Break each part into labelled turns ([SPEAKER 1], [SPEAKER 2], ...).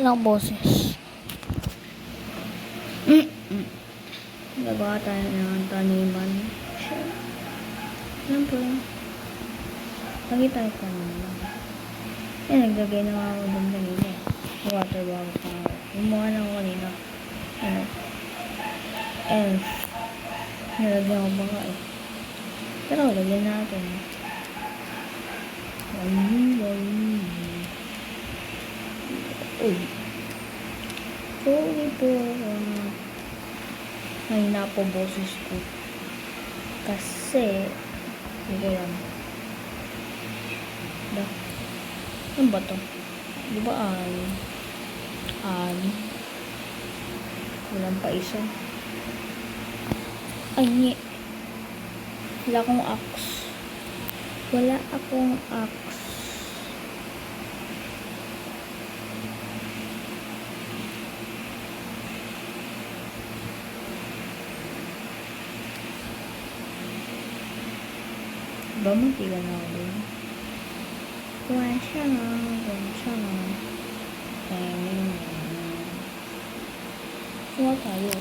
[SPEAKER 1] Ilang boses. Nagawa tayo ng taniman. Siyempre. Lagi tayo taniman. Naglagay na ako doon kanina. Water bago pa ako. Gumawa na ako kanina. Nilagyan ko baka eh. Pero lagyan natin. Uy. Sorry po. Mahina po boses ko. Kasi, hindi ko yan. Ano ba to? Di ba walang pa isa. Ay, hindi. Wala akong axe. Wala akong axe. Ba, matigan na ako din. Kuhan siya na. Suma tayo.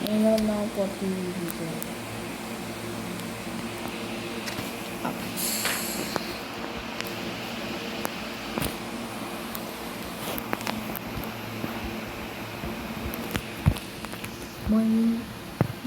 [SPEAKER 1] Meron na ako 40 dito. May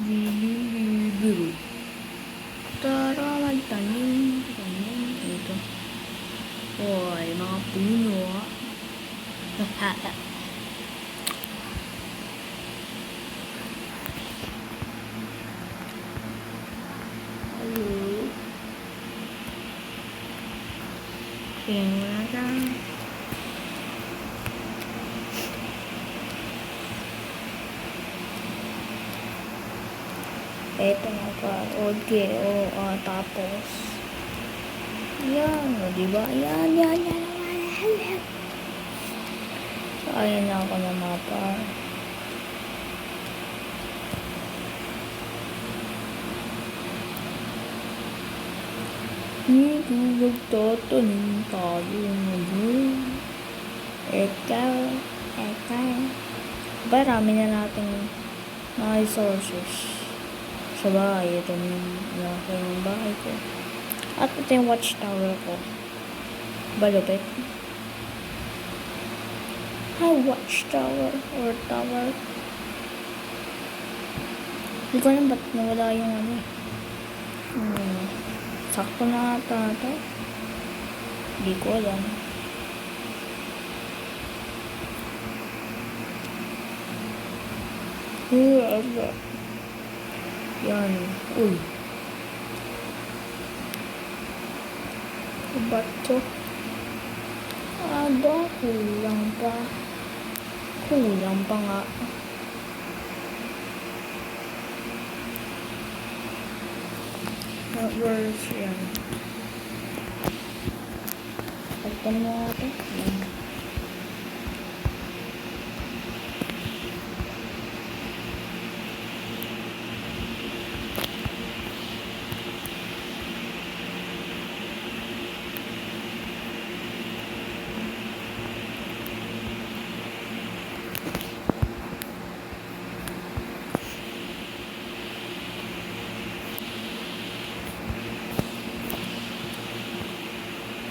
[SPEAKER 1] bili-bili. Tara, magtanim. Ito. Hoy, mga puno. Hello. Tingnan mo na lang. Eto nga pa. Okay. Tapos. Yan. Diba? Yan. So, ayan na ako ng mapa. Dito magtatanim tayo ngayon. Ikaw. Marami na nating mga resources sa bahay. Ito yung bahay ko. At ito yung watchtower ko. Balupit. Watchtower or tower. Hindi ko alam ba't nawala yung ano eh. Sakto na ata ito. Hindi ko alam. Yan. Uy. Ba't to? Kulang pa nga. Words yan. Pagtan mo ito. Yan.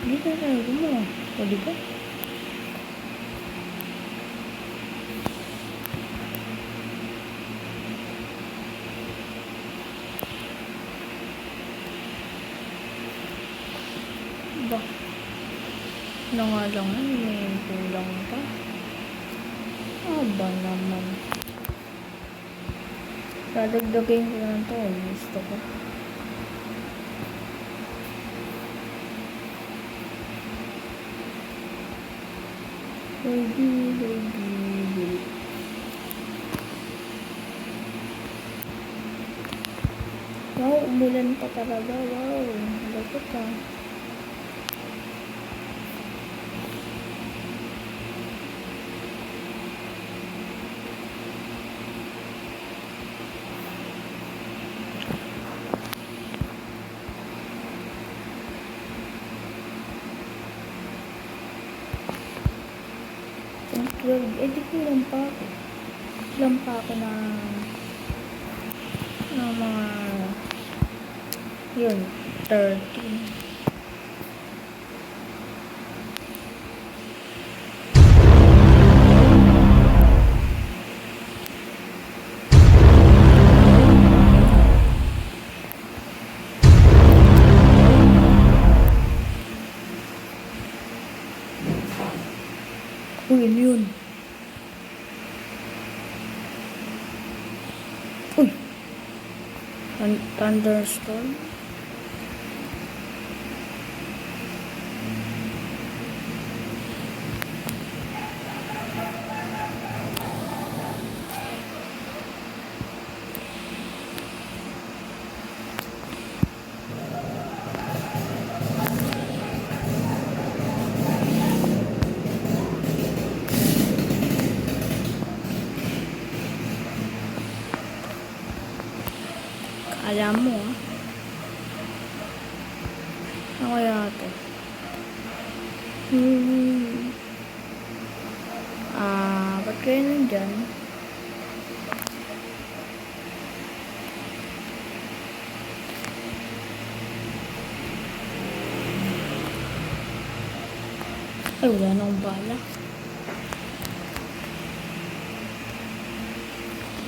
[SPEAKER 1] Dito na mo. O, diba? Ba? Ano nga lang may kulang pa. Aba naman. Dadagdagin ko lang ito. Gusto ko. Baby. Wow, umulan pa talaga. Wow, lapit ka. 12. Eh, di kulang pa ako. Kulang pa ako ng mga, yun, 13. Uy, ano yun? Uy! Thunderstorm? Alam mo, ano kaya ito? Ba't kayo nandyan? Ay, wala na akong bala.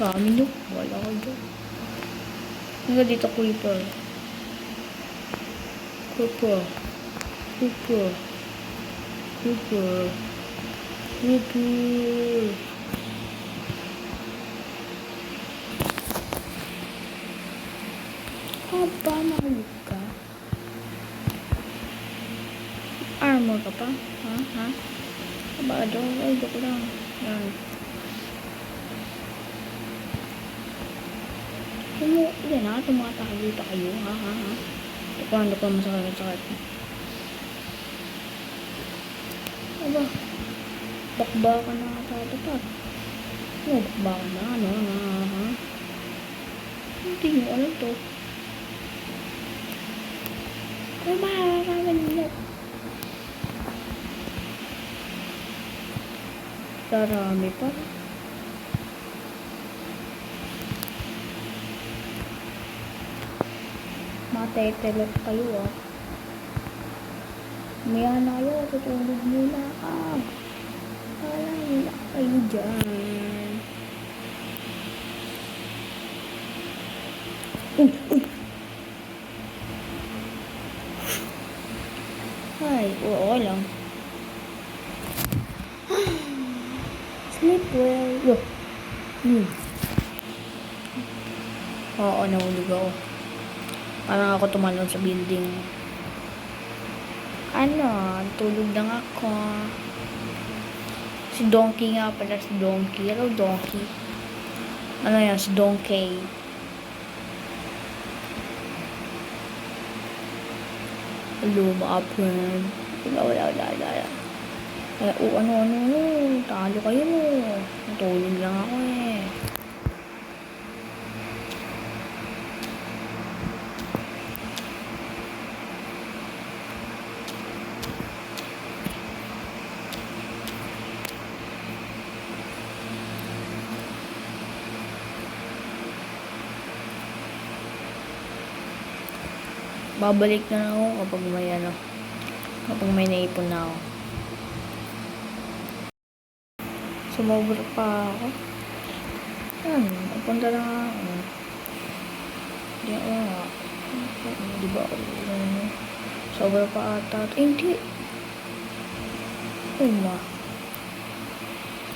[SPEAKER 1] Dami nyo. Wala ko dyan. Hanggang dito, Creeper. Creeper. Creeper. Creeper. Creeper. Aba, nakalit ka. Armor ka pa? Ha? Aba, ay, joke lang. Yan. Yan ha, tumataka dito kayo. Ha? Paano pa masakit? Aba, bakbakan na tatapat. Bakbakan na, ha? Hindi nyo alam to. Ay, makakakaman nila. Darami pa. Matetelot kayo ah. Maya na kayo, tutulog muna ah. Wala kayo dyan. Uy! Ay, okay lang. Sleep well. Yo. Oo, nahulog ako. Parang ako tumalon sa building. Tulog lang ako. Si Donkey nga pala, si Donkey. Hello, Donkey. Ano yan, si Donkey. Hello, mga friend. Wala. Talo kayo. Natulog lang ako eh. Babalik na ako kapag may naipon na ako. Sumobra pa ako. Napunta na ako. Di ako nga. Di ba ako? Sobra pa ata. Hindi.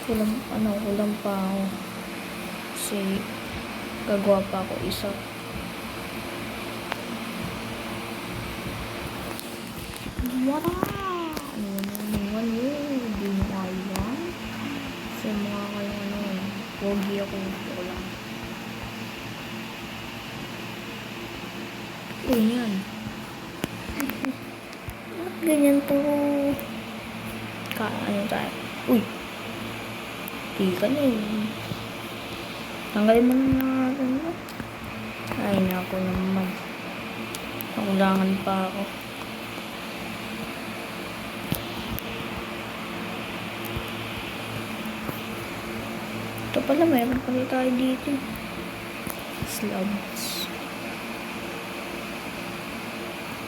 [SPEAKER 1] Kulang pa ako. Kasi gagawa pa ako isa. Wala! Ano yun? Di mo kaya. Kasi mga kayo pogi ako. Lang. Uy, yan. Ganyan to. Ano tayo? Uy! Di ka na yun. Tanggalin mo na natin. Ay, naku naman. Nakulangan pa ako. Ito pala, meron pala tayo dito. Slabs.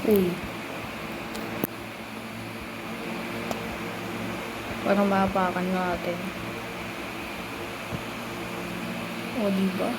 [SPEAKER 1] Uy. Parang mapakan natin. O, diba?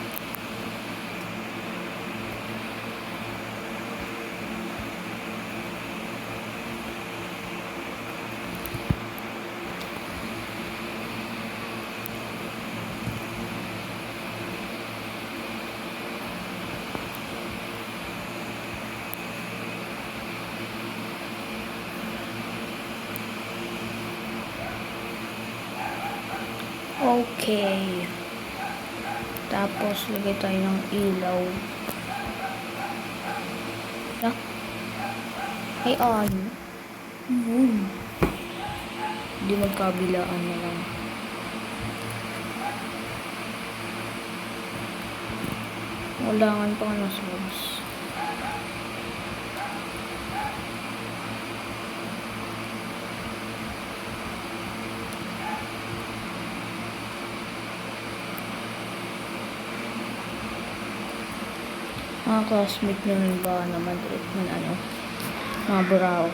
[SPEAKER 1] Okay. Tapos, lagay tayo ng ilaw. Ay, ano? Yun. Hindi magkabilaan na lang. Walangan pa ng subs. Mga classmate nyo ba naman ano, mga buraw.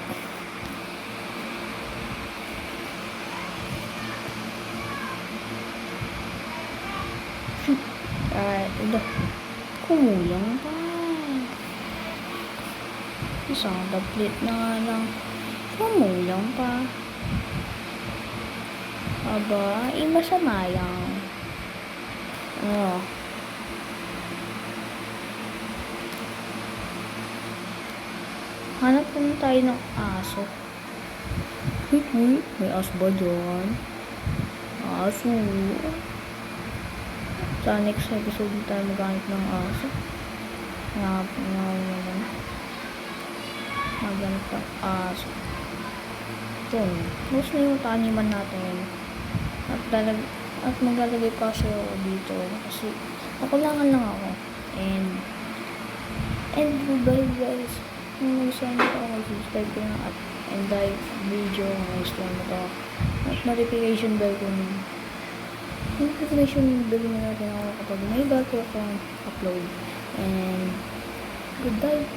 [SPEAKER 1] Ito. Kumulang pa. Isang tablet na nga lang. Kumulang pa. Aba, masama yan. Hanap naman tayo ng aso. May aso ba dyan? Aso. Sa next episode tayo maghanap ng aso. Hanap naman. Maghanap ng aso. Ito. Tapos na yung taniman natin. At maglalagay pa siya dito. Kasi nakulangan lang ako. And goodbye guys. Kung gusto nyo ito, mag-subscribe ko na and like video kung gusto nyo ito. At notification bell mo natin ako kapag may bago akong upload. And goodbye.